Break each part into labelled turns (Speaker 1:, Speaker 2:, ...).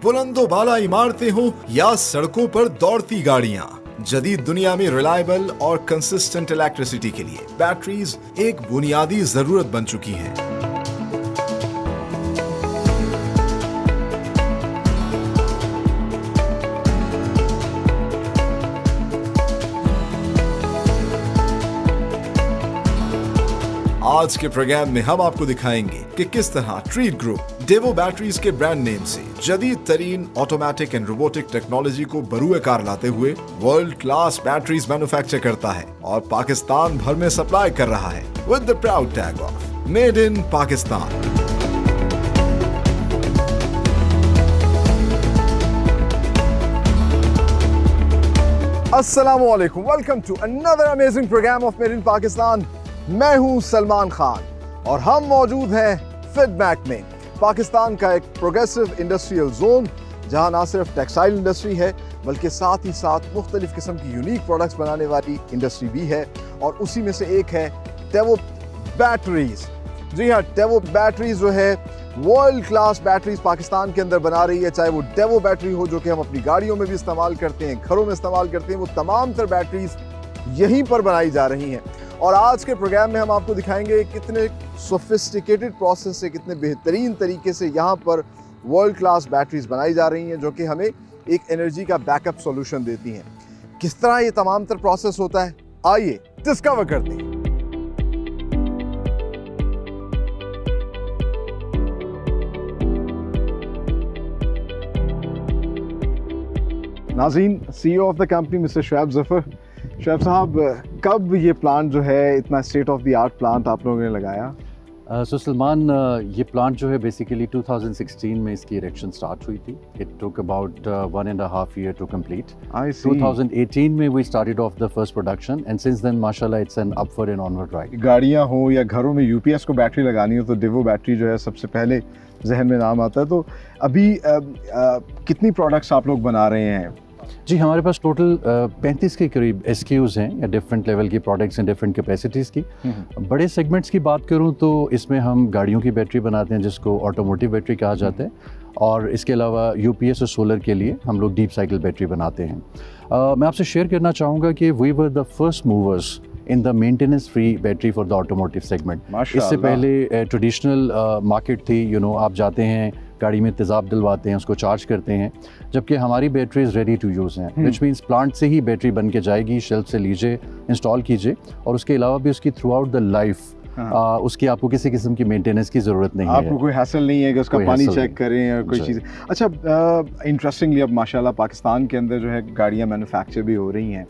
Speaker 1: बुलंदो बाला इमारतें हो या सड़कों पर दौड़ती गाड़ियां, जदीद दुनिया में रिलायबल और कंसिस्टेंट इलेक्ट्रिसिटी के लिए बैटरीज एक बुनियादी जरूरत बन चुकी हैं। आज के प्रोग्राम में हम आपको दिखाएंगे कि किस तरह ट्रीट ग्रुप डेवो बैटरीज के ब्रांड नेम से जदीद तरीन ऑटोमेटिक एंड रोबोटिक टेक्नोलॉजी को बरूए कार लाते हुए वर्ल्ड क्लास बैटरीज मैन्युफैक्चर करता है और पाकिस्तान भर में सप्लाई कर रहा है with the proud tag of made in Pakistan. अस्सलामु अलैकुम, welcome to another amazing programme of made in Pakistan. मैं हूं सलमान खान और हम मौजूद हैं फीडबैक में, पाकिस्तान का एक प्रोग्रेसिव इंडस्ट्रियल जोन जहां ना सिर्फ टेक्सटाइल इंडस्ट्री है बल्कि साथ ही साथ मुख्तलिफ किस्म की यूनिक प्रोडक्ट्स बनाने वाली इंडस्ट्री भी है और उसी में से एक है डेवो बैटरीज। जी हाँ, डेवो बैटरीज जो है वर्ल्ड क्लास बैटरीज पाकिस्तान के अंदर बना रही है, चाहे वो डेवो बैटरी हो जो कि हम अपनी गाड़ियों में भी इस्तेमाल करते हैं, घरों में इस्तेमाल करते हैं, वो तमाम तर बैटरीज यहीं पर बनाई जा रही हैं। और आज के प्रोग्राम में हम आपको दिखाएंगे कितने सोफिस्टिकेटेड प्रोसेस से, कितने बेहतरीन तरीके से यहाँ पर वर्ल्ड क्लास बैटरीज बनाई जा रही हैं जो कि हमें एक एनर्जी का बैकअप सॉल्यूशन देती हैं। किस तरह ये तमाम तर प्रोसेस होता है, आइए डिस्कवर करते हैं। नाज़रीन, CEO of the company mister Shoaib Zafar. Shoaib साहब, कब ये प्लांट जो है, इतना state of the art plant आप लोगों ने लगाया?
Speaker 2: सलमान, ये प्लांट जो है बेसिकली 2016 में इसकी इरेक्शन स्टार्ट हुई थी। It took about 1.5 year to complete. 2018 में we started off the first production and since then माशाल्लाह it's an upward and onward ride.
Speaker 1: गाड़ियाँ हो या घरों में UPS को बैटरी लगानी हो तो डेवो बैटरी जो है सबसे पहले जहन में नाम आता है। तो अभी कितनी प्रोडक्ट्स आप लोग बना रहे हैं?
Speaker 2: जी, हमारे पास टोटल 35 के करीब SKUs हैं या डिफरेंट लेवल की प्रोडक्ट्स हैं, डिफरेंट कैपेसिटीज़ की। बड़े सेगमेंट्स की बात करूं तो इसमें हम गाड़ियों की बैटरी बनाते हैं जिसको ऑटोमोटिव बैटरी कहा जाता है, और इसके अलावा UPS और सोलर के लिए हम लोग डीप साइकिल बैटरी बनाते हैं। मैं आपसे शेयर करना चाहूँगा कि we were the first movers in the maintenance free battery for the automotive segment. इससे पहले ट्रेडिशनल मार्केट थी, आप जाते हैं गाड़ी में तेज़ाब डलवाते हैं, उसको चार्ज करते हैं, जबकि हमारी बैटरीज रेडी टू यूज़ हैं, विच मीन्स प्लांट से ही बैटरी बन के जाएगी, शेल्फ से लीजिए, इंस्टॉल कीजिए, और उसके अलावा भी उसकी थ्रू आउट द लाइफ उसकी आपको किसी किस्म की मेंटेनेंस की ज़रूरत नहीं है।
Speaker 1: आपको कोई हैसल नहीं है कि उसका पानी चेक करें और कोई चीज़। अच्छा, इंटरेस्टिंगली अब माशाल्लाह पाकिस्तान के अंदर जो है गाड़ियाँ मैन्युफैक्चर भी हो रही हैं,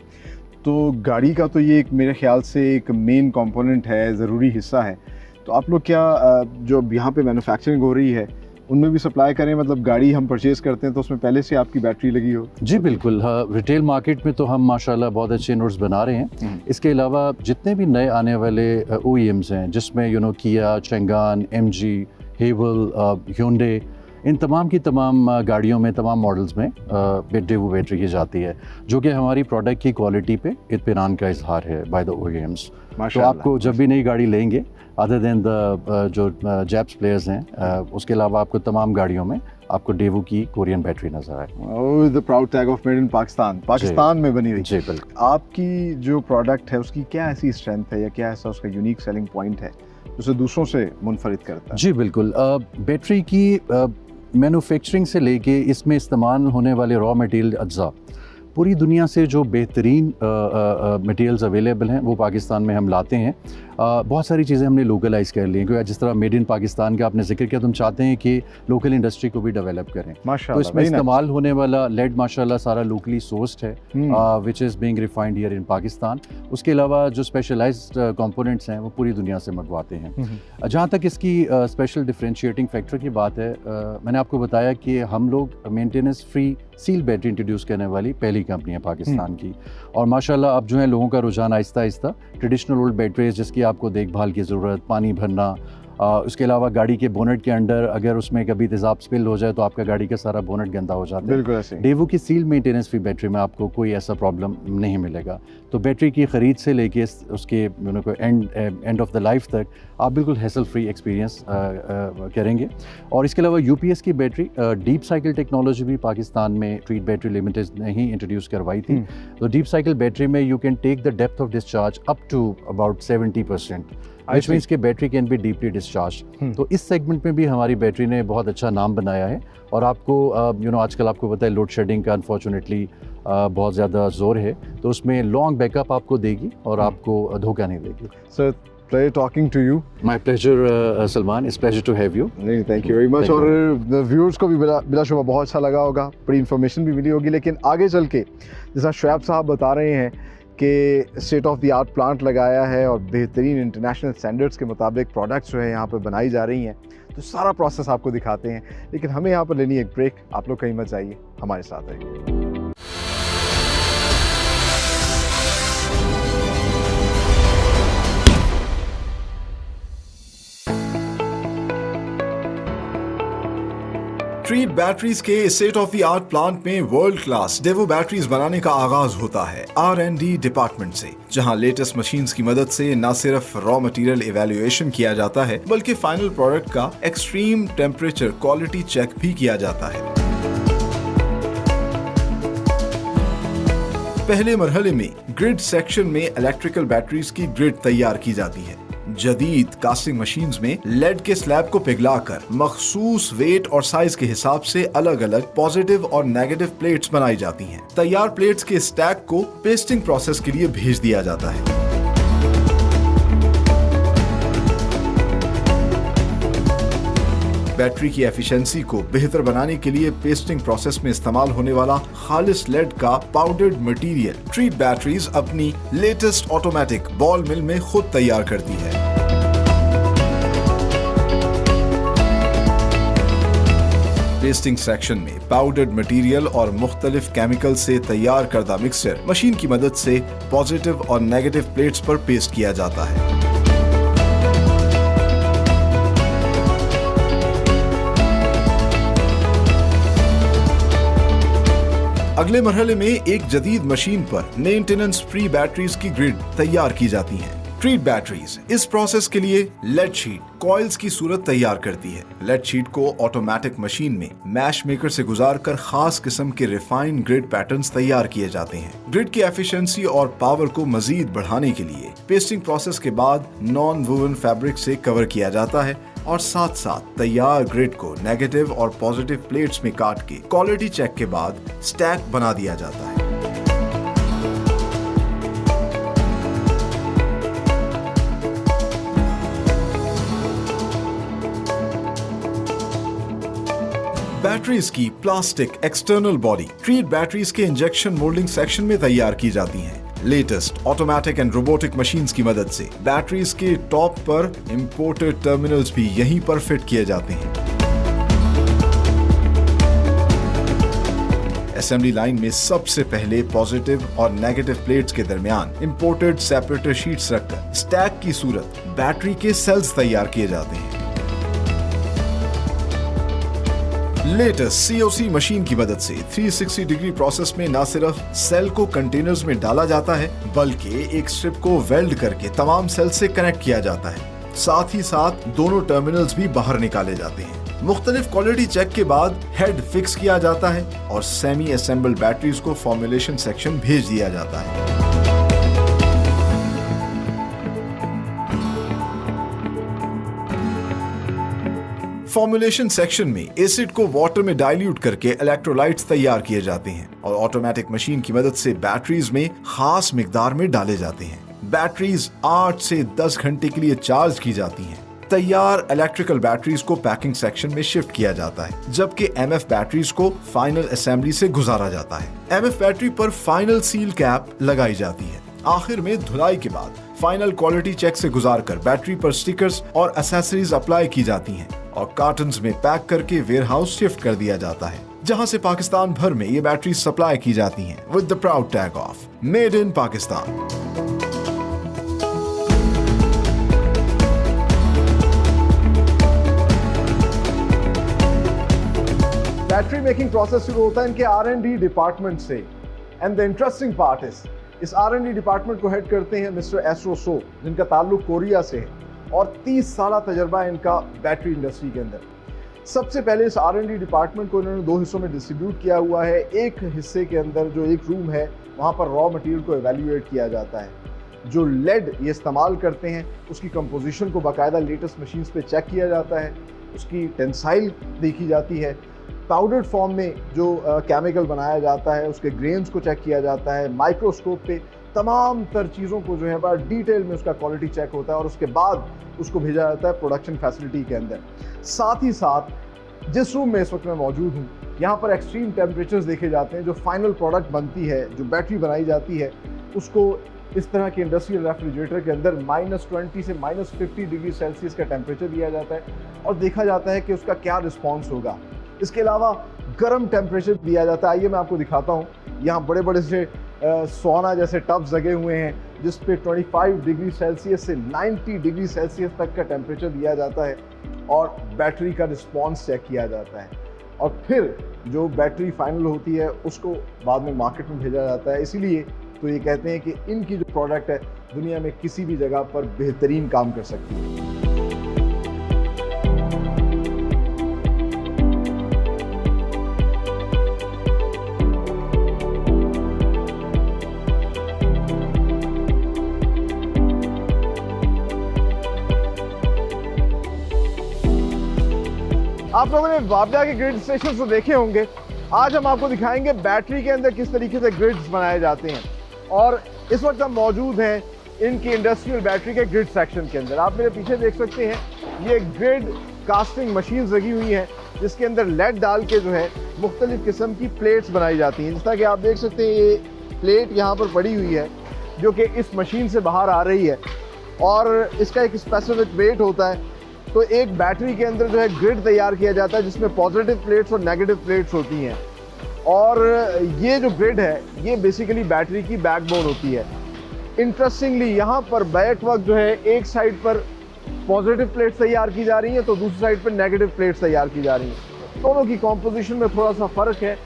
Speaker 1: तो गाड़ी का तो ये एक मेरे ख्याल से एक मेन कंपोनेंट है, ज़रूरी हिस्सा है। तो आप लोग क्या जो यहाँ पे मैन्युफैक्चरिंग हो रही है उनमें भी सप्लाई करें, मतलब गाड़ी हम परचेज़ करते हैं तो उसमें पहले से आपकी बैटरी लगी हो?
Speaker 2: जी बिल्कुल, हाँ, रिटेल मार्केट में तो हम माशाल्लाह बहुत अच्छे नोट्स बना रहे हैं। इसके अलावा जितने भी नए आने वाले OEMs हैं जिसमें किया, चेंगान, MG, हेवल, ह्यूंडे, इन तमाम की तमाम गाड़ियों में, तमाम मॉडल्स में डेवो बैटरी की जाती है, जो कि हमारी प्रोडक्ट की क्वालिटी पे इत्मीनान का इजहार है बाय द OEMs। तो आपको जब भी नई गाड़ी लेंगे, अदर देन द जो जैप्स प्लेयर्स हैं, उसके अलावा आपको तमाम गाड़ियों में आपको डेवो की कोरियन बैटरी नजर आए।
Speaker 1: The proud tag of made in Pakistan, Pakistan में बनी हुई।
Speaker 2: जी बिल्कुल।
Speaker 1: आपकी जो प्रोडक्ट है उसकी क्या ऐसी स्ट्रेंथ है या क्या ऐसा उसका यूनिक सेलिंग पॉइंट है उसे दूसरों से मुनफरिद करता है?
Speaker 2: जी बिल्कुल, बैटरी की मैन्युफैक्चरिंग से लेके इसमें इस्तेमाल होने वाले रॉ मटेरियल अज्जा, पूरी दुनिया से जो बेहतरीन मटेरियल्स अवेलेबल हैं वो पाकिस्तान में हम लाते हैं। बहुत सारी चीज़ें हमने लोकलाइज़ कर ली हैं, क्योंकि जिस तरह मेड इन पाकिस्तान का आपने जिक्र किया, तो हम चाहते हैं कि लोकल इंडस्ट्री को भी डेवलप करें। तो इसमें इस्तेमाल होने वाला लेड माशाल्लाह सारा लोकली सोर्स्ड है, which is being refined here in Pakistan. उसके अलावा जो स्पेशलाइज्ड कंपोनेंट्स हैं वो पूरी दुनिया से मंगवाते हैं। जहाँ तक इसकी स्पेशल डिफरेंशिएटिंग फैक्टर की बात है, मैंने आपको बताया कि हम लोग maintenance free seal battery introduce करने वाली पहली कंपनी है पाकिस्तान की, और माशाल्लाह अब जो है लोगों का रुझान Aahista Aahista traditional old batteries जिसकी आपको देखभाल की ज़रूरत, पानी भरना, उसके अलावा गाड़ी के बोनेट के अंडर अगर उसमें कभी तेज़ाब स्पिल हो जाए तो आपका गाड़ी का सारा बोनेट गंदा हो जाता है।
Speaker 1: बिल्कुल ऐसे ही।
Speaker 2: डेवो की सील मेंटेनेंस फ्री बैटरी में आपको कोई ऐसा प्रॉब्लम नहीं मिलेगा। तो बैटरी की ख़रीद से लेके उसके एंड ऑफ द लाइफ तक आप बिल्कुल हैसल फ्री एक्सपीरियंस करेंगे। और इसके अलावा यूपीएस की बैटरी डीप साइकिल टेक्नोलॉजी भी पाकिस्तान में ट्रीट बैटरी लिमिटेड ने ही इंट्रोड्यूस करवाई थी। तो डीप साइकिल बैटरी में you can take the depth of discharge up to about 70%, which means कि battery can be deeply discharge. तो इस सेगमेंट में भी हमारी बैटरी ने बहुत अच्छा नाम बनाया है। और आपको आजकल आपको पता है लोड शेडिंग का अनफॉर्चुनेटली बहुत ज़्यादा जोर है, तो उसमें लॉन्ग बैकअप आपको देगी और आपको धोखा नहीं देगी।
Speaker 1: Sir, pleasure talking to you.
Speaker 2: My pleasure Salman, it's pleasure to have you.
Speaker 1: नहीं, थैंक यू वेरी मच। और व्यूअर्स को भी बिलाशुबा बहुत अच्छा लगा होगा, बड़ी इन्फॉर्मेशन भी मिली होगी। लेकिन आगे चल के जैसा शुएब साहब बता रहे हैं कि state of the art plant लगाया है और बेहतरीन इंटरनेशनल स्टैंडर्ड्स के मुताबिक प्रोडक्ट्स जो है यहाँ पर बनाई जा रही हैं, तो सारा प्रोसेस आपको दिखाते हैं। लेकिन हमें यहाँ पर लेनी एक ब्रेक। आप लोग कहीं मत जाइए, हमारे साथ रहिए। ट्रीट बैटरीज के state of the art plant में वर्ल्ड क्लास डेवो बैटरीज बनाने का आगाज होता है R&D डिपार्टमेंट से, जहां लेटेस्ट मशीन्स की मदद से न सिर्फ रॉ मटेरियल इवैल्यूएशन किया जाता है बल्कि फाइनल प्रोडक्ट का एक्सट्रीम टेम्परेचर क्वालिटी चेक भी किया जाता है। पहले मरहले में ग्रिड सेक्शन में इलेक्ट्रिकल बैटरीज की ग्रिड तैयार की जाती है। जदीद कास्टिंग मशीन्स में लेड के स्लैब को पिघलाकर मखसूस वेट और साइज के हिसाब से अलग अलग पॉजिटिव और नेगेटिव प्लेट्स बनाई जाती हैं। तैयार प्लेट्स के स्टैक को पेस्टिंग प्रोसेस के लिए भेज दिया जाता है। बैटरी की एफिशिएंसी को बेहतर बनाने के लिए पेस्टिंग प्रोसेस में इस्तेमाल होने वाला खालिस लेड का पाउडर्ड मटेरियल ट्रीट बैटरीज अपनी लेटेस्ट ऑटोमेटिक बॉल मिल में खुद तैयार करती है। पेस्टिंग सेक्शन में पाउडर्ड मटेरियल और मुख्तलिफ केमिकल से तैयार करदा मिक्सचर मशीन की मदद से पॉजिटिव और नेगेटिव प्लेट्स पर पेस्ट किया जाता है। अगले मरहले में एक जदीद मशीन पर मेंटेनेंस फ्री बैटरीज की ग्रिड तैयार की जाती है। ट्रीट बैटरीज इस प्रोसेस के लिए लेड शीट कॉइल्स की सूरत तैयार करती है। लेड शीट को ऑटोमेटिक मशीन में मैश मेकर से गुजारकर खास किस्म के रिफाइंड ग्रिड पैटर्न्स तैयार किए जाते हैं। ग्रिड की एफिशिएंसी और पावर को मजीद बढ़ाने के लिए पेस्टिंग प्रोसेस के बाद नॉन वूवन फैब्रिक से कवर किया जाता है और साथ साथ तैयार ग्रिड को नेगेटिव और पॉजिटिव प्लेट्स में काट के क्वालिटी चेक के बाद स्टैक बना दिया जाता है। बैटरीज की plastic external body treat batteries के इंजेक्शन मोल्डिंग सेक्शन में तैयार की जाती हैं। Latest automatic and robotic machines की मदद से बैटरीज के टॉप पर इंपोर्टेड टर्मिनल्स भी यहीं पर फिट किए जाते हैं। असेंबली लाइन में सबसे पहले पॉजिटिव और नेगेटिव प्लेट्स के दरमियान इंपोर्टेड सेपरेटर शीट्स रखकर स्टैक की सूरत बैटरी के सेल्स तैयार किए जाते हैं। लेटेस्ट COC मशीन की मदद से 360 डिग्री प्रोसेस में न सिर्फ सेल को कंटेनर्स में डाला जाता है बल्कि एक स्ट्रिप को वेल्ड करके तमाम सेल से कनेक्ट किया जाता है। साथ ही साथ दोनों टर्मिनल्स भी बाहर निकाले जाते हैं। मुख्तलिफ क्वालिटी चेक के बाद हेड फिक्स किया जाता है और सेमी असेंबल्ड बैटरीज को फॉर्मुलेशन सेक्शन भेज दिया जाता है। फॉर्मुलेशन सेक्शन में एसिड को वाटर में डाइल्यूट करके इलेक्ट्रोलाइट्स तैयार किए जाते हैं और ऑटोमेटिक मशीन की मदद से बैटरीज में खास मिकदार में डाले जाते हैं। बैटरीज 8 से 10 घंटे के लिए चार्ज की जाती हैं। तैयार इलेक्ट्रिकल बैटरीज को पैकिंग सेक्शन में शिफ्ट किया जाता है, जबकि MF बैटरीज को फाइनल असेंबली से गुजारा जाता है। MF बैटरी पर फाइनल सील कैप लगाई जाती है। आखिर में धुलाई के बाद फाइनल क्वालिटी चेक से गुजारकर बैटरी पर स्टिकर्स और एक्सेसरीज अप्लाई की जाती हैं और कार्टन्स में पैक करके वेयरहाउस शिफ्ट कर दिया जाता है, जहां से पाकिस्तान भर में ये बैटरी सप्लाई की जाती हैं with the proud tag of made in Pakistan. Battery making process शुरू होता है इनके R&D डिपार्टमेंट से। And the interesting part is इस R&D डिपार्टमेंट को हेड करते हैं मिस्टर एस्ट्रो सो, जिनका ताल्लुक कोरिया से है और 30 साल तजर्बा है इनका बैटरी इंडस्ट्री के अंदर। सबसे पहले इस R&D डिपार्टमेंट को इन्होंने 2 हिस्सों में डिस्ट्रीब्यूट किया हुआ है। एक हिस्से के अंदर जो एक रूम है वहाँ पर रॉ मटेरियल को एवेल्यूएट किया जाता है। जो लेड ये इस्तेमाल करते हैं उसकी कंपोजिशन को बाकायदा लेटेस्ट मशीन्स पे चेक किया जाता है, उसकी टेंसाइल देखी जाती है, पाउडर्ड फॉर्म में जो केमिकल बनाया जाता है उसके ग्रेन्स को चेक किया जाता है, माइक्रोस्कोप पे तमाम तर चीज़ों को जो है बड़ा डिटेल में उसका क्वालिटी चेक होता है और उसके बाद उसको भेजा जाता है प्रोडक्शन फैसिलिटी के अंदर। साथ ही साथ जिस रूम में इस वक्त मैं मौजूद हूँ यहाँ पर एक्सट्रीम टेम्परेचर्स देखे जाते हैं। जो फाइनल प्रोडक्ट बनती है, जो बैटरी बनाई जाती है, उसको इस तरह के इंडस्ट्रियल रेफ्रिजरेटर के अंदर -20 से -50 डिग्री सेल्सियस का टेम्परेचर दिया जाता है और देखा जाता है कि उसका क्या रिस्पॉन्स होगा। इसके अलावा गर्म टेम्परेचर दिया जाता है। आइए मैं आपको दिखाता हूँ। यहाँ बड़े बड़े से सोना जैसे टब्स लगे हुए हैं जिस पे 25 डिग्री सेल्सियस से 90 डिग्री सेल्सियस तक का टेम्परेचर दिया जाता है और बैटरी का रिस्पॉन्स चेक किया जाता है और फिर जो बैटरी फाइनल होती है उसको बाद में मार्केट में भेजा जाता है। इसीलिए तो ये कहते हैं कि इनकी जो प्रोडक्ट है दुनिया में किसी भी जगह पर बेहतरीन काम कर सकती है। आप लोगों ने वापडा के ग्रिड स्टेशन तो देखे होंगे। आज हम आपको दिखाएंगे बैटरी के अंदर किस तरीके से ग्रिड्स बनाए जाते हैं और इस वक्त हम मौजूद हैं इनकी इंडस्ट्रियल बैटरी के ग्रिड सेक्शन के अंदर। आप मेरे पीछे देख सकते हैं ये ग्रिड कास्टिंग मशीन्स लगी हुई हैं जिसके अंदर लेड डाल के जो है मुख्तलिफ किस्म की प्लेट्स बनाई जाती हैं। जिस तरह कि आप देख सकते हैं ये प्लेट यहाँ पर पड़ी हुई है जो कि इस मशीन से बाहर आ रही है और इसका एक स्पेसिफिक वेट होता है। तो एक बैटरी के अंदर जो है ग्रिड तैयार किया जाता है जिसमें पॉजिटिव प्लेट्स और नेगेटिव प्लेट्स होती हैं और ये जो ग्रिड है ये बेसिकली बैटरी की बैकबोन होती है। इंटरेस्टिंगली यहाँ पर बैक वक्त जो है एक साइड पर पॉजिटिव प्लेट्स तैयार की जा रही हैं तो दूसरी साइड पर नेगेटिव प्लेट्स तैयार की जा रही हैं। दोनों की कॉम्पोजिशन में थोड़ा सा फ़र्क है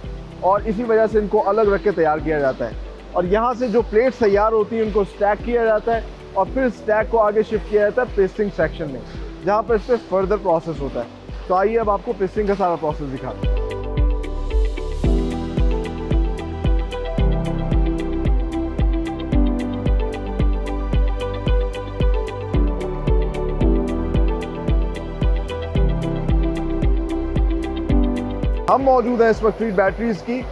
Speaker 1: और इसी वजह से इनको अलग रख के तैयार किया जाता है और यहाँ से जो प्लेट्स तैयार होती हैं उनको स्टैक किया जाता है और फिर स्टैक को आगे शिफ्ट किया जाता है पेस्टिंग सेक्शन में जहाँ पर इस पर फर्दर प्रोसेस होता है। तो आइए अब आपको पेस्टिंग का सारा प्रोसेस दिखाते हैं। हम मौजूद हैं इस वक्त फ्रीड बैटरीज की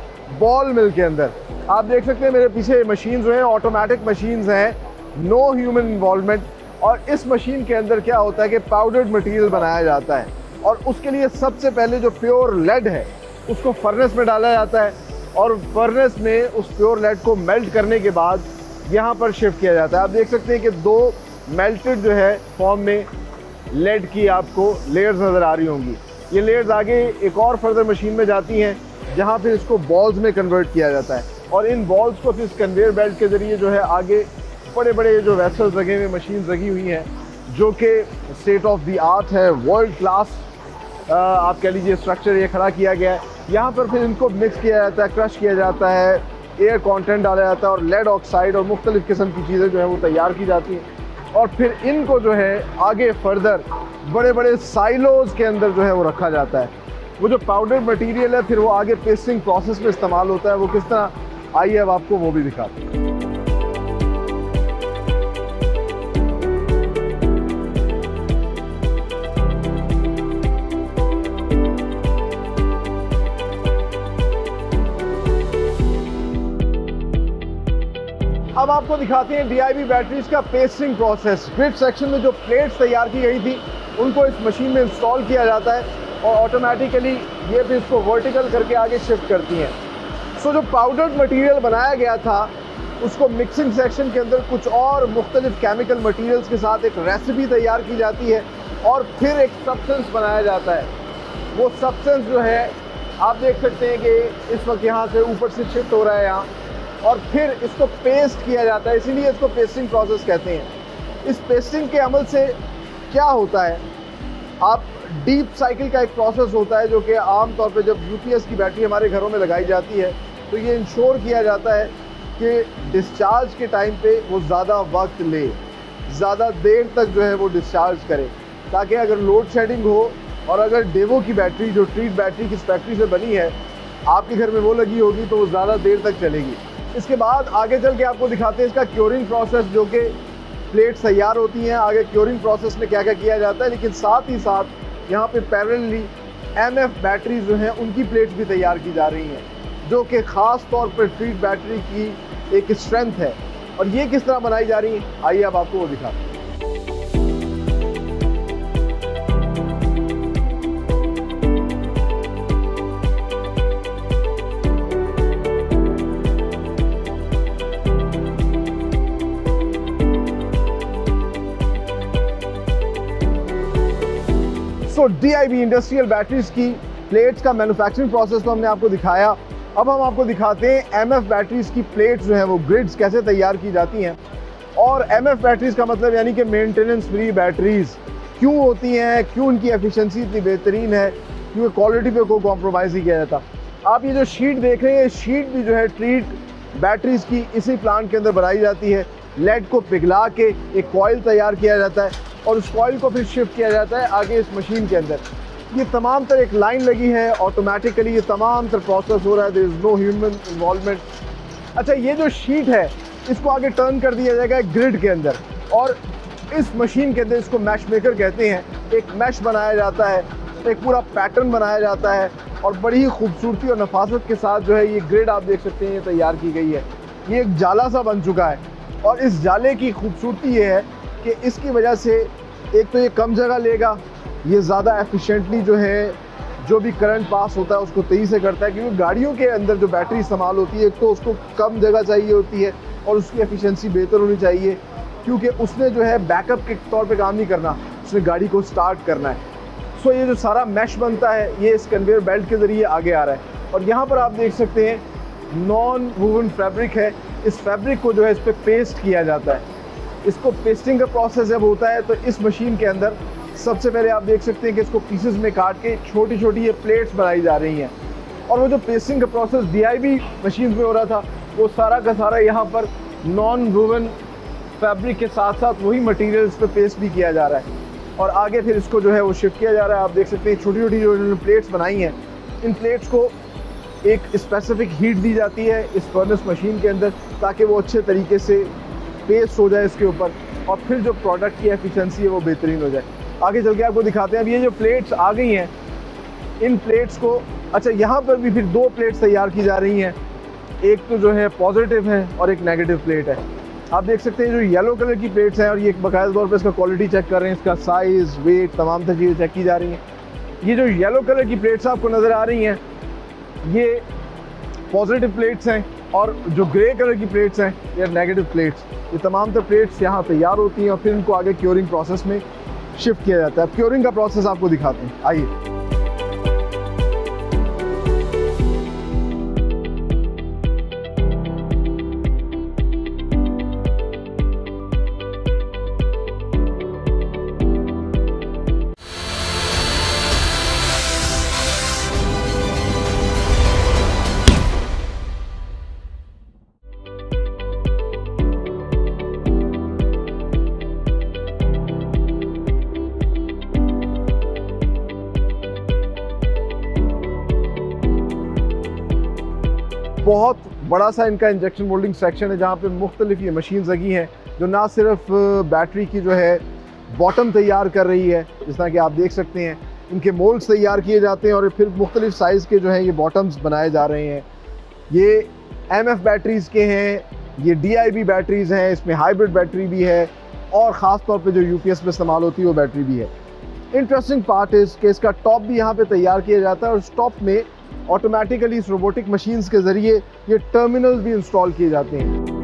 Speaker 1: बॉल मिल के अंदर। आप देख सकते हैं मेरे पीछे मशीन जो हैं ऑटोमेटिक मशीन्स हैं, नो ह्यूमन इन्वॉल्वमेंट। और इस मशीन के अंदर क्या होता है कि पाउडर्ड मटेरियल बनाया जाता है और उसके लिए सबसे पहले जो प्योर लेड है उसको फर्नेस में डाला जाता है और फर्नेस में उस प्योर लेड को मेल्ट करने के बाद यहाँ पर शिफ्ट किया जाता है। आप देख सकते हैं कि 2 मेल्टेड जो है फॉर्म में लेड की आपको लेयर्स नज़र आ रही होंगी। ये लेयर्स आगे एक और फर्दर मशीन में जाती हैं जहाँ फिर इसको बॉल्स में कन्वर्ट किया जाता है और इन बॉल्स को फिर इस कन्वेयर बेल्ट के ज़रिए जो है आगे बड़े बड़े जो वेसल्स लगे हुए मशीन्स लगी हुई हैं जो कि स्टेट ऑफ द आर्ट है, वर्ल्ड क्लास आप कह लीजिए स्ट्रक्चर ये खड़ा किया गया है। यहाँ पर फिर इनको मिक्स किया जाता है, क्रश किया जाता है, एयर कंटेंट डाला जाता है और लेड ऑक्साइड और मुख्तलिफ किस्म की चीज़ें जो है वो तैयार की जाती हैं और फिर इनको जो है आगे फर्दर बड़े बड़े साइलोज के अंदर जो है वो रखा जाता है। वो जो पाउडर मटीरियल है फिर वो आगे पेस्टिंग प्रोसेस में इस्तेमाल होता है। वो किस तरह, आइए अब आपको वो भी दिखाते हैं। अब आपको दिखाते हैं DIB बैटरीज का पेस्टिंग प्रोसेस। ग्रिड सेक्शन में जो प्लेट्स तैयार की गई थी उनको इस मशीन में इंस्टॉल किया जाता है और ऑटोमेटिकली ये भी इसको वर्टिकल करके आगे शिफ्ट करती हैं। सो जो पाउडर्ड मटेरियल बनाया गया था उसको मिक्सिंग सेक्शन के अंदर कुछ और मुख्तलिफ केमिकल मटेरियल्स के साथ एक रेसिपी तैयार की जाती है और फिर एक सब्सटेंस बनाया जाता है। वो सब्सटेंस जो है आप देख सकते हैं कि इस वक्त यहाँ से ऊपर से शिफ्ट हो रहा है यहाँ और फिर इसको पेस्ट किया जाता है, इसीलिए इसको पेस्टिंग प्रोसेस कहते हैं। इस पेस्टिंग के अमल से क्या होता है, आप डीप साइकिल का एक प्रोसेस होता है जो कि आमतौर पे जब यूपीएस की बैटरी हमारे घरों में लगाई जाती है तो ये इंश्योर किया जाता है कि डिस्चार्ज के टाइम पे वो ज़्यादा वक्त ले, ज़्यादा देर तक जो है वो डिस्चार्ज करे, ताकि अगर लोड शेडिंग हो और अगर डेवो की बैटरी जो ट्रीट बैटरी किस फैक्ट्री से बनी है आपके घर में वो लगी होगी तो वो ज़्यादा देर तक चलेगी। इसके बाद आगे चल के आपको दिखाते हैं इसका क्योरिंग प्रोसेस, जो कि प्लेट्स तैयार होती हैं, आगे क्योरिंग प्रोसेस में क्या क्या किया जाता है। लेकिन साथ ही साथ यहाँ पे पैरेलली एमएफ बैटरी जो हैं उनकी प्लेट्स भी तैयार की जा रही हैं, जो कि ख़ास तौर पर ट्रीट बैटरी की एक स्ट्रेंथ है। और ये किस तरह बनाई जा रही हैं, आइए अब आपको वो दिखाते हैं। सो डीआईबी इंडस्ट्रियल बैटरीज की प्लेट्स का मैन्युफैक्चरिंग प्रोसेस तो हमने आपको दिखाया। अब हम आपको दिखाते हैं एमएफ बैटरीज की प्लेट्स जो हैं वो ग्रिड्स कैसे तैयार की जाती हैं। और एमएफ बैटरीज का मतलब यानी कि मेंटेनेंस फ्री बैटरीज क्यों होती हैं, क्यों उनकी एफिशिएंसी इतनी बेहतरीन है, क्योंकि क्वालिटी पे कोई कॉम्प्रोमाइज़ नहीं किया जाता। आप ये जो शीट देख रहे हैं, ये शीट भी जो है ट्रीट बैटरीज की इसी प्लांट के अंदर बनाई जाती है। लेड को पिघला के एक कॉइल तैयार किया जाता है और उस कॉइल को फिर शिफ्ट किया जाता है आगे इस मशीन के अंदर। ये तमाम तर एक लाइन लगी है, ऑटोमेटिकली ये तमाम तर प्रोसेस हो रहा है, there is no human involvement. अच्छा, ये जो शीट है इसको आगे टर्न कर दिया जाएगा एक ग्रिड के अंदर और इस मशीन के अंदर, इसको मैश मेकर कहते हैं, एक मैश बनाया जाता है, एक पूरा पैटर्न बनाया जाता है और बड़ी ही खूबसूरती और नफासत के साथ जो है ये ग्रिड आप देख सकते हैं ये तैयार की गई है। ये एक जाला सा बन चुका है और इस जाले की खूबसूरती ये है कि इसकी वजह से एक तो ये कम जगह लेगा, ये ज़्यादा एफिशिएंटली जो है जो भी करंट पास होता है उसको तेज़ी से करता है, क्योंकि गाड़ियों के अंदर जो बैटरी इस्तेमाल होती है एक तो उसको कम जगह चाहिए होती है और उसकी एफिशिएंसी बेहतर होनी चाहिए, क्योंकि उसने जो है बैकअप के तौर पे काम नहीं करना, उसने गाड़ी को स्टार्ट करना है। सो ये जो सारा मैश बनता है ये इस कन्वेयर बेल्ट के ज़रिए आगे आ रहा है। और यहाँ पर आप देख सकते हैं नॉन वूवन फैब्रिक है, इस फैब्रिक को जो है इस पर पेस्ट किया जाता है। इसको पेस्टिंग का प्रोसेस जब होता है तो इस मशीन के अंदर सबसे पहले आप देख सकते हैं कि इसको पीसेस में काट के छोटी छोटी ये प्लेट्स बनाई जा रही हैं। और वो जो पेस्टिंग का प्रोसेस डीआईबी मशीन में हो रहा था वो सारा का सारा यहाँ पर नॉन वूवन फैब्रिक के साथ साथ वही मटेरियल इस पर पेस्ट भी किया जा रहा है और आगे फिर इसको जो है वो शिफ्ट किया जा रहा है। आप देख सकते हैं छोटी छोटी जो इन्होंने प्लेट्स बनाई हैं, इन प्लेट्स को एक स्पेसिफिक हीट दी जाती है इस फर्नेस मशीन के अंदर ताकि वो अच्छे तरीके से पेस्ट हो जाए इसके ऊपर और फिर जो प्रोडक्ट की एफिशिएंसी है वो बेहतरीन हो जाए। आगे चल के आपको दिखाते हैं। अब ये जो प्लेट्स आ गई हैं, इन प्लेट्स को, अच्छा यहाँ पर भी फिर दो प्लेट्स तैयार की जा रही हैं, एक तो जो है पॉजिटिव है और एक नेगेटिव प्लेट है। आप देख सकते हैं जो येलो कलर की प्लेट्स हैं और ये बाकायदा तौर पर इसका क्वालिटी चेक कर रहे हैं, इसका साइज़, वेट, तमाम चीज़ें चेक की जा रही हैं। ये जो येलो कलर की प्लेट्स आपको नज़र आ रही हैं ये पॉजिटिव प्लेट्स हैं और जो ग्रे कलर की प्लेट्स हैं ये नेगेटिव प्लेट्स। ये तमाम तर प्लेट्स यहाँ तैयार होती हैं और फिर इनको आगे क्योरिंग प्रोसेस में शिफ्ट किया जाता है। अब क्योरिंग का प्रोसेस आपको दिखाते हैं, आइए। बहुत बड़ा सा इनका इंजेक्शन मोल्डिंग सेक्शन है जहाँ पे मुख्तलिफ ये मशीन्स लगी हैं जो ना सिर्फ बैटरी की जो है बॉटम तैयार कर रही है, जिस तरह कि आप देख सकते हैं इनके मोल्ड्स तैयार किए जाते हैं और फिर मुख्तलिफ साइज़ के जो हैं ये बॉटम्स बनाए जा रहे हैं। ये एमएफ बैटरीज़ के हैं, ये डीआईबी बैटरीज़ हैं, इसमें हाइब्रिड बैटरी भी है और ख़ास तौर पे जो यूपीएस में इस्तेमाल होती है वो बैटरी भी है। इंटरेस्टिंग पार्ट इज़ कि इसका टॉप भी यहाँ पे तैयार किया जाता है और उस टॉप में ऑटोमेटिकली इस रोबोटिक मशीन्स के ज़रिए ये टर्मिनल्स भी इंस्टॉल किए जाते हैं।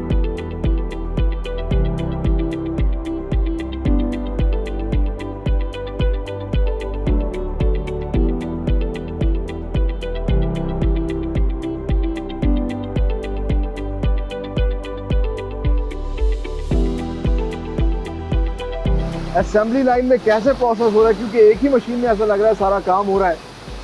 Speaker 1: असेंबली लाइन में कैसे प्रोसेस हो रहा है, क्योंकि एक ही मशीन में ऐसा लग रहा है सारा काम हो रहा है।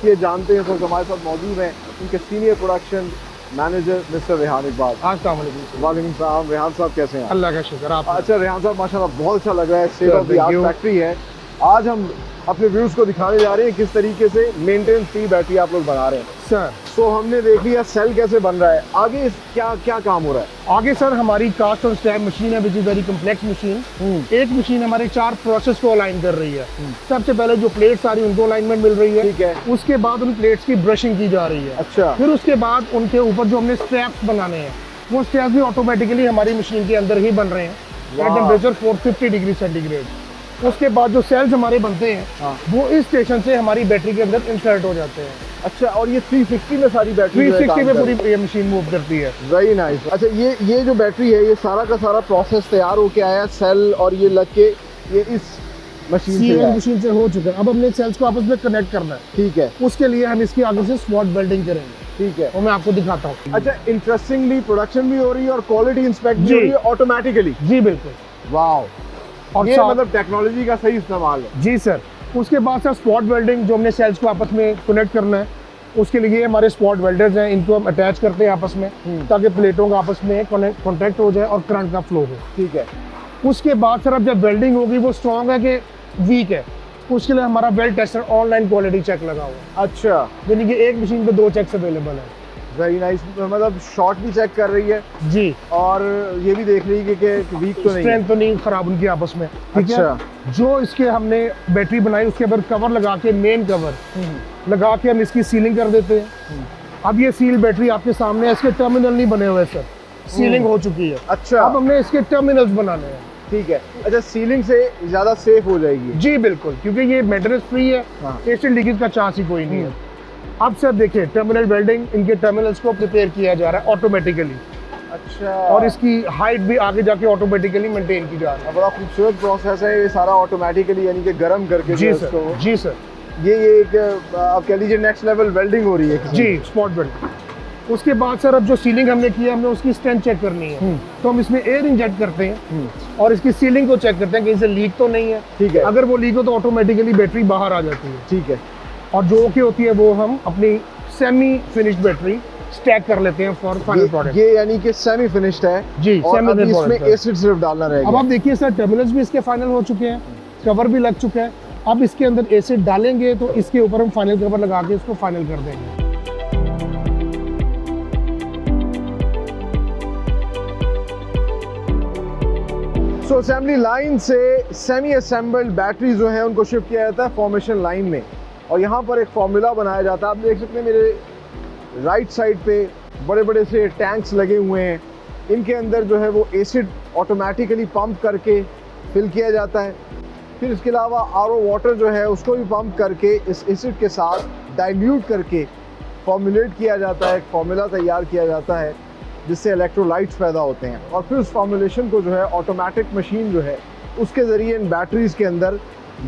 Speaker 1: ये जानते हैं, तो हमारे साथ मौजूद हैं उनके senior production manager mister Rehan Iqbal. वालेकुम सलाम। रेहान साहब कैसे हैं?
Speaker 3: अल्लाह का शुक्र। आप
Speaker 1: अच्छा रेहान साहब, माशाल्लाह बहुत अच्छा लग रहा है, state of the art factory है। आज हम अपने व्यूअर्स को दिखाने जा रहे हैं किस तरीके से मेंटेनेंस फ्री बैटरी आप लोग बना रहे हैं
Speaker 3: सर।
Speaker 1: सो हमने देख लिया सेल कैसे बन रहा है, आगे क्या क्या काम हो रहा है?
Speaker 3: आगे सर हमारी कास्ट और स्टैम्प मशीन है, which is very complex machine. एक मशीन हमारे 4 प्रोसेस को अलाइन कर रही है। सबसे पहले जो प्लेट्स आ रही है उनको अलाइनमेंट मिल रही है,
Speaker 1: ठीक है।
Speaker 3: उसके बाद उन प्लेट्स की ब्रशिंग की जा रही है।
Speaker 1: अच्छा।
Speaker 3: फिर उसके बाद उनके ऊपर जो हमने स्ट्रैप्स बनाने हैं वो स्ट्रैप्स भी ऑटोमेटिकली हमारी मशीन के अंदर ही बन रहे हैं एट टेम्परेचर 450 डिग्री सेंटीग्रेड। उसके बाद जो सेल्स हमारे बनते हैं वो इस स्टेशन से हमारी बैटरी के अंदर इंसर्ट हो जाते हैं।
Speaker 1: अच्छा, और ये 360 में सारी बैटरी
Speaker 3: 360 में पूरी ये मशीन मूव करती है।
Speaker 1: Very nice. अच्छा, ये जो बैटरी है ये सारा का सारा प्रोसेस तैयार होके आया, सेल और ये लग के ये इस मशीन
Speaker 3: से हो चुका है। अब हमने सेल्स को आपस में कनेक्ट करना है,
Speaker 1: ठीक है।
Speaker 3: उसके लिए हम इसकी आगे से स्पॉट वेल्डिंग करेंगे,
Speaker 1: ठीक है,
Speaker 3: वो मैं आपको दिखाता हूँ।
Speaker 1: अच्छा, इंटरेस्टिंगली प्रोडक्शन भी हो रही है और क्वालिटी इंस्पेक्ट भी हो रही है ऑटोमेटिकली।
Speaker 3: जी बिल्कुल।
Speaker 1: वाओ,
Speaker 3: और
Speaker 1: ये मतलब टेक्नोलॉजी का सही इस्तेमाल है।
Speaker 3: जी सर। उसके बाद सर स्पॉट वेल्डिंग, जो हमने सेल्स को आपस में कनेक्ट करना है, उसके लिए हमारे स्पॉट वेल्डर्स हैं, इनको हम अटैच करते हैं आपस में ताकि प्लेटों का आपस में कॉन्टैक्ट हो जाए और करंट का फ्लो हो।
Speaker 1: ठीक है।
Speaker 3: उसके बाद सर अब जब वेल्डिंग होगी वो स्ट्रॉन्ग है कि वीक है, उसके लिए हमारा weld tester online quality check लगा हुआ है।
Speaker 1: अच्छा,
Speaker 3: यानी कि एक मशीन पे 2 चेक्स अवेलेबल है।
Speaker 1: Very nice. मतलब शॉर्ट भी चेक कर रही है
Speaker 3: जी,
Speaker 1: और ये भी देख रही है कि वीक तो नहीं,
Speaker 3: स्ट्रेंथ तो नहीं खराब उनकी आपस में। ठीक
Speaker 1: अच्छा।
Speaker 3: है। जो इसके हमने बैटरी बनाई उसके ऊपर कवर लगा के, मेन कवर लगा के हम इसकी सीलिंग कर देते हैं। अब ये सील बैटरी आपके सामने है, इसके टर्मिनल नहीं बने हुए सर, सीलिंग हो चुकी है।
Speaker 1: अच्छा,
Speaker 3: अब हमने इसके टर्मिनल्स बनाने हैं।
Speaker 1: ठीक है। अच्छा, सीलिंग से ज्यादा सेफ हो जाएगी?
Speaker 3: जी बिल्कुल, क्योंकि ये मेंटेनेंस फ्री है, एसिड लीकेज का चांस ही कोई नहीं है। अब सर देखिए, टर्मिनल वेल्डिंग, इनके टर्मिनल्स को प्रिपेयर किया जा रहा है ऑटोमेटिकली।
Speaker 1: अच्छा।
Speaker 3: और इसकी हाइट भी आगे जाके ऑटोमेटिकली मेंटेन की जा रही है।
Speaker 1: बड़ा खूबसूरत प्रोसेस है ये सारा, ऑटोमेटिकली यानी कि गर्म करके।
Speaker 3: जी सर, जी सर।
Speaker 1: ये एक आप कह लीजिए नेक्स्ट लेवल वेल्डिंग हो रही है।
Speaker 3: जी, स्पॉट वेल्डिंग। उसके बाद सर अब जो सीलिंग हमने किया, हमने उसकी स्ट्रेंथ चेक करनी है, तो हम इसमें एयर इंजेक्ट करते हैं और इसकी सीलिंग को चेक करते हैं कि इसे लीक तो नहीं है।
Speaker 1: ठीक है।
Speaker 3: अगर वो लीक हो तो ऑटोमेटिकली बैटरी बाहर आ जाती है।
Speaker 1: ठीक है।
Speaker 3: और जो की होती है वो हम अपनी सेमी फिनिश्ड बैटरी स्टैक कर लेते हैं फॉर फाइनल प्रोडक्ट।
Speaker 1: ये यानी कि सेमी फिनिश्ड है
Speaker 3: जी,
Speaker 1: और
Speaker 3: सेमी
Speaker 1: अभी इसमें एसिड सिर्फ डालना रहेगा।
Speaker 3: अब आप देखिए सर, टर्मिनल्स भी इसके फाइनल हो चुके हैं, कवर भी लग चुका है। अब इसके अंदर एसिड डालेंगे तो इसके ऊपर हम फाइनल कवर लगा के इसको फाइनल कर देंगे।
Speaker 1: सो असेंबली लाइन से सेमी असेंबल्ड बैटरी जो है उनको शिफ्ट किया जाता है फॉर्मेशन लाइन में, और यहाँ पर एक फार्मूला बनाया जाता है। आप देख सकते हैं मेरे राइट साइड पे बड़े बड़े से टैंक्स लगे हुए हैं, इनके अंदर जो है वो एसिड ऑटोमेटिकली पंप करके फिल किया जाता है। फिर इसके अलावा आरओ वाटर जो है उसको भी पंप करके इस एसिड के साथ डाइल्यूट करके फॉर्मुलेट किया जाता है, एक फार्मूला तैयार किया जाता है जिससे इलेक्ट्रोलाइट्स पैदा होते हैं, और फिर उस फॉर्मुलेशन को जो है ऑटोमेटिक मशीन जो है उसके ज़रिए इन बैटरीज़ के अंदर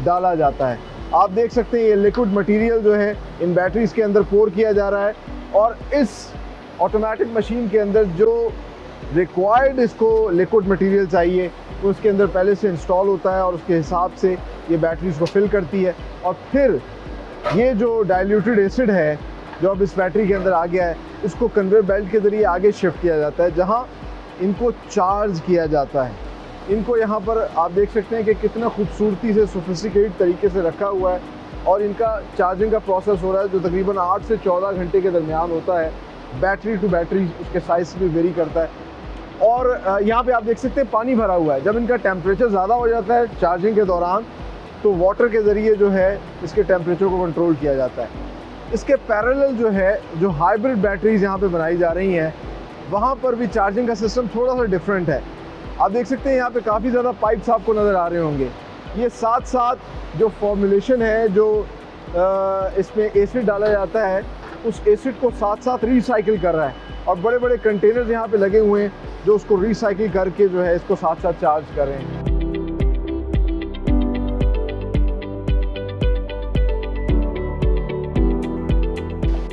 Speaker 1: डाला जाता है। आप देख सकते हैं ये लिक्विड मटेरियल जो है इन बैटरीज़ के अंदर पोर किया जा रहा है, और इस ऑटोमेटिक मशीन के अंदर जो रिक्वायर्ड इसको लिक्विड मटेरियल चाहिए वो उसके अंदर पहले से इंस्टॉल होता है और उसके हिसाब से ये बैटरीज़ को फिल करती है, और फिर ये जो डाइल्यूटेड एसिड है जो अब इस बैटरी के अंदर आ गया है, इसको कन्वेयर बेल्ट के ज़रिए आगे शिफ्ट किया जाता है जहाँ इनको चार्ज किया जाता है। इनको यहाँ पर आप देख सकते हैं कि कितना खूबसूरती से सोफिस्टिकेटेड तरीके से रखा हुआ है, और इनका चार्जिंग का प्रोसेस हो रहा है जो तकरीबन 8 से 14 घंटे के दरमियान होता है। बैटरी टू बैटरी उसके साइज़ भी वेरी करता है। और यहाँ पे आप देख सकते हैं पानी भरा हुआ है। जब इनका टेम्परेचर ज़्यादा हो जाता है चार्जिंग के दौरान तो वाटर के ज़रिए जो है इसके टेम्परेचर को कंट्रोल किया जाता है। इसके पैरेलल जो है जो हाइब्रिड बैटरीज़ यहाँ पे बनाई जा रही हैं वहाँ पर भी चार्जिंग का सिस्टम थोड़ा सा डिफरेंट है। आप देख सकते हैं यहाँ पे काफ़ी ज़्यादा पाइप्स आपको नज़र आ रहे होंगे। ये साथ साथ जो फॉर्मुलेशन है जो इसमें एसिड डाला जाता है उस एसिड को साथ साथ रिसाइकिल कर रहा है, और बड़े बड़े कंटेनर्स यहाँ पे लगे हुए हैं जो उसको रिसाइकिल करके जो है इसको साथ साथ चार्ज कर रहे हैं।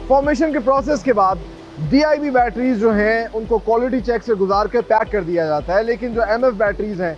Speaker 1: फॉर्मेशन के प्रोसेस के बाद DIB बैटरीज जो हैं उनको क्वालिटी चेक से गुजार कर पैक कर दिया जाता है, लेकिन जो MF बैटरीज हैं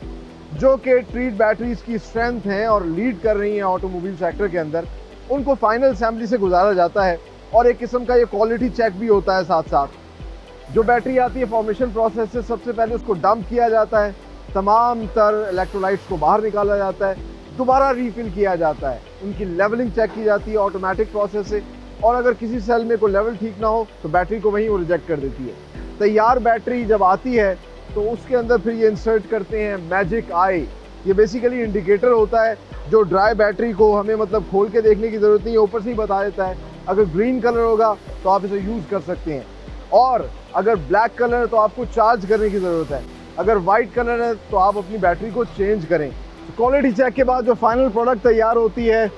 Speaker 1: जो कि ट्रीट बैटरीज की स्ट्रेंथ हैं और लीड कर रही हैं ऑटोमोबाइल सेक्टर के अंदर, उनको फाइनल असेंबली से गुजारा जाता है और एक किस्म का ये क्वालिटी चेक भी होता है साथ साथ। जो बैटरी आती है फॉर्मेशन प्रोसेस से सबसे पहले उसको डंप किया जाता है, तमाम तर इलेक्ट्रोलाइट्स को बाहर निकाला जाता है, दोबारा रीफिल किया जाता है, उनकी लेवलिंग चेक की जाती है ऑटोमेटिक प्रोसेस से, और अगर किसी सेल में कोई लेवल ठीक ना हो तो बैटरी को वहीं वो रिजेक्ट कर देती है। तैयार बैटरी जब आती है तो उसके अंदर फिर ये इंसर्ट करते हैं मैजिक आई। ये बेसिकली इंडिकेटर होता है जो ड्राई बैटरी को हमें मतलब खोल के देखने की ज़रूरत नहीं है, ऊपर से ही बता देता है। अगर ग्रीन कलर होगा तो आप इसे यूज़ कर सकते हैं, और अगर ब्लैक कलर है तो आपको चार्ज करने की ज़रूरत है, अगर वाइट कलर है तो आप अपनी बैटरी को चेंज करें। क्वालिटी चेक के बाद जो फाइनल प्रोडक्ट तैयार होती है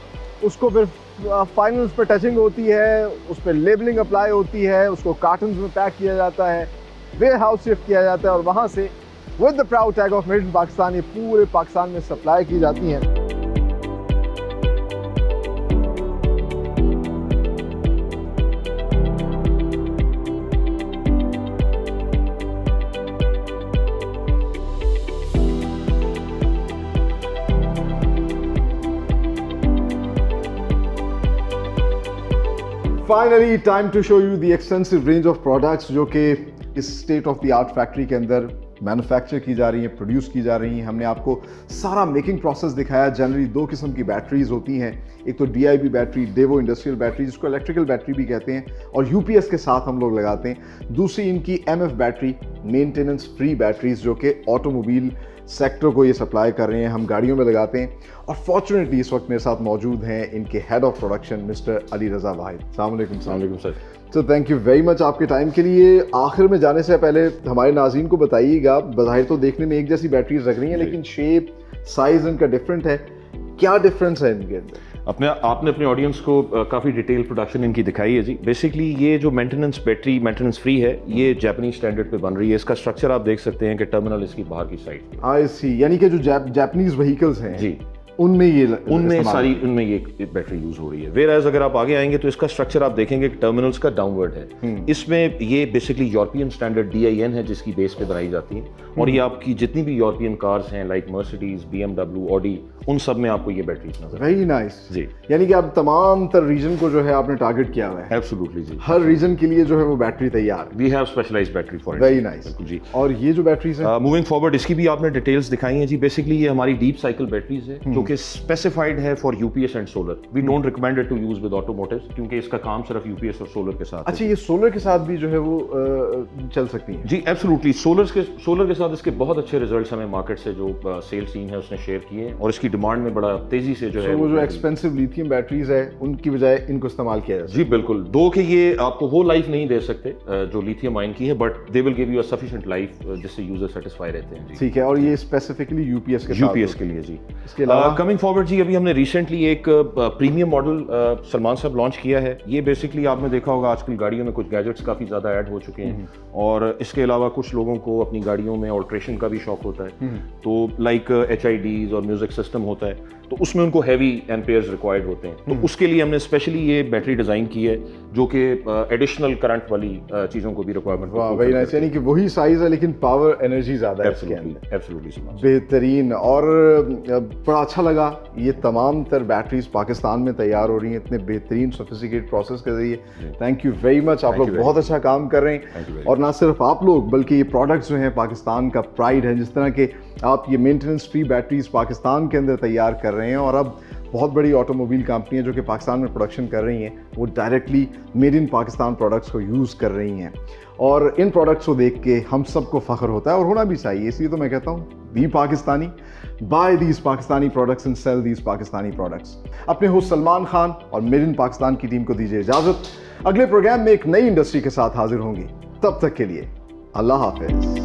Speaker 1: उसको फिर फाइनल उस पर टचिंग होती है, उस पर लेबलिंग अप्लाई होती है, उसको कार्टन्स में पैक किया जाता है, वेयर हाउस शिफ्ट किया जाता है और वहाँ से with the proud tag of made in Pakistan ये पूरे पाकिस्तान में सप्लाई की जाती हैं। Finally, time to show you the extensive range of products जो कि इस state of the art factory के अंदर मैन्युफैक्चर की जा रही हैं, प्रोड्यूस की जा रही हैं। हमने आपको सारा मेकिंग प्रोसेस दिखाया। जनरली दो किस्म की बैटरीज होती हैं, एक तो DIB battery, Daewoo industrial battery, जिसको इलेक्ट्रिकल बैटरी भी कहते हैं और UPS के साथ हम लोग लगाते हैं। दूसरी इनकी MF battery, maintenance free batteries, जो कि ऑटोमोबाइल सेक्टर को ये सप्लाई कर रहे हैं, हम गाड़ियों में लगाते हैं। और फॉर्चुनेटली इस वक्त मेरे साथ मौजूद हैं इनके head of production mister Ali Raza Wahid. अस्सलाम वालेकुम सर। तो थैंक यू वेरी मच आपके टाइम के लिए। आखिर में जाने से पहले हमारे नाज़रीन को बताइएगा, बज़ाहिर तो देखने में एक जैसी बैटरीज लग रही हैं लेकिन शेप साइज इनका डिफरेंट है, क्या डिफरेंस है इनके अंदर?
Speaker 4: आपने अपने ऑडियंस को काफ़ी डिटेल प्रोडक्शन इनकी दिखाई है जी। बेसिकली ये जो मेंटेनेंस बैटरी मेंटेनेंस फ्री है, ये जापानीज स्टैंडर्ड पे बन रही है। इसका स्ट्रक्चर आप देख सकते हैं कि टर्मिनल इसकी बाहर की साइड,
Speaker 1: आई सी, यानी कि जो जापानीज व्हीकल्स हैं
Speaker 4: जी
Speaker 1: उनमें ये
Speaker 4: बैटरी यूज हो रही है। वेयर अगर आप आगे आएंगे तो इसका स्ट्रक्चर आप देखेंगे कि टर्मिनल्स का डाउनवर्ड है। इसमें ये बेसिकली यूरोपियन स्टैंडर्ड DIN है जिसकी बेस पे बनाई जाती है, और ये आपकी जितनी भी यूरोपियन कार्स हैं लाइक मर्सिडीज, BMW, ऑडी, उन सब में आपको ये बैटरीज नजर।
Speaker 1: वेरी नाइस
Speaker 4: जी,
Speaker 1: यानी कि अब तमाम तर रीजन को जो है आपने टारगेट किया हुआ है।
Speaker 4: एब्सोल्युटली जी,
Speaker 1: हर रीजन के लिए जो है वो बैटरी तैयार।
Speaker 4: We have specialised battery for it.
Speaker 1: Very nice जी। और ये जो बैटरीज है
Speaker 4: मूविंग फॉरवर्ड, इसकी भी आपने डिटेल्स दिखाई हैं जी। बेसिकली ये हमारी डीप साइकिल बैटरीज है जो कि स्पेसिफाइड है for UPS and solar. We don't recommend it to use with automotives क्योंकि इसका काम सिर्फ UPS और सोलर के साथ।
Speaker 1: अच्छा, ये सोलर के साथ भी जो है वो चल सकती है?
Speaker 4: जी एब्सोल्युटली। सोलर के साथ इसके बहुत अच्छे रिजल्ट्स हमें मार्केट से जो सेल्स टीम है उसने शेयर किए हैं, और इसकी डिमांड में बड़ा तेजी से जो है
Speaker 1: वो जो एक्सपेंसिव लिथियम बैटरीज है उनकी बजाय इनको इस्तेमाल किया जाए।
Speaker 4: जी बिल्कुल। दो कि ये आपको वो लाइफ नहीं दे सकते जो लिथियम आयन की है, but they will give you a sufficient life जिससे यूजर सेटिस्फाई रहते हैं जी।
Speaker 1: ठीक है, और ये स्पेसिफिकली UPS
Speaker 4: के लिए जी।
Speaker 1: इसके अलावा
Speaker 4: कमिंग फॉरवर्ड जी, अभी हमने रिसेंटली एक प्रीमियम मॉडल सलमान साहब लॉन्च किया है। ये बेसिकली आपने देखा होगा आजकल गाड़ियों में कुछ गैजेट्स काफी ज्यादा ऐड हो चुके हैं, और इसके अलावा कुछ लोगों को अपनी गाड़ियों में ऑल्ट्रेशन का भी शौक होता है, तो लाइक HIDs और म्यूजिक सिस्टम होता है, तो उसमें उनको हैवी एम्पेयर्स रिक्वायर्ड होते हैं। तो उसके लिए हमने स्पेशली ये बैटरी डिजाइन की है जो कि एडिशनल करंट वाली चीजों को भी रिक्वायरमेंट।
Speaker 1: वाह, वेरी नाइस। यानी कि वही साइज है लेकिन पावर एनर्जी ज्यादा है।
Speaker 4: एब्सोल्युटली
Speaker 1: बेहतरीन। और बड़ा अच्छा लगा, ये तमाम तर बैटरीज पाकिस्तान में तैयार हो रही हैं इतने बेहतरीन सोफिस्टिकेटेड प्रोसेस के जरिए। Thank you very much. आप लोग बहुत अच्छा काम कर रहे हैं, और ना सिर्फ आप लोग बल्कि ये प्रोडक्ट्स जो हैं पाकिस्तान का प्राइड है। जिस तरह के आप ये मेंटेनेंस फ्री बैटरीज पाकिस्तान के अंदर तैयार कर रहे हैं, और अब बहुत बड़ी ऑटोमोबाइल कंपनियां जो कि पाकिस्तान में प्रोडक्शन कर रही हैं वो directly made in Pakistan products को यूज़ कर रही हैं, और इन प्रोडक्ट्स को देख के हम सबको फ़ख्र होता है और होना भी चाहिए। इसलिए तो मैं कहता हूँ be Pakistani, buy these Pakistani products and sell these Pakistani products. अपने होस्ट सलमान खान और मेड इन पाकिस्तान की टीम को दीजिए इजाज़त। अगले प्रोग्राम में एक नई इंडस्ट्री के साथ हाजिर होंगे, तब तक के लिए अल्लाह हाफिज़।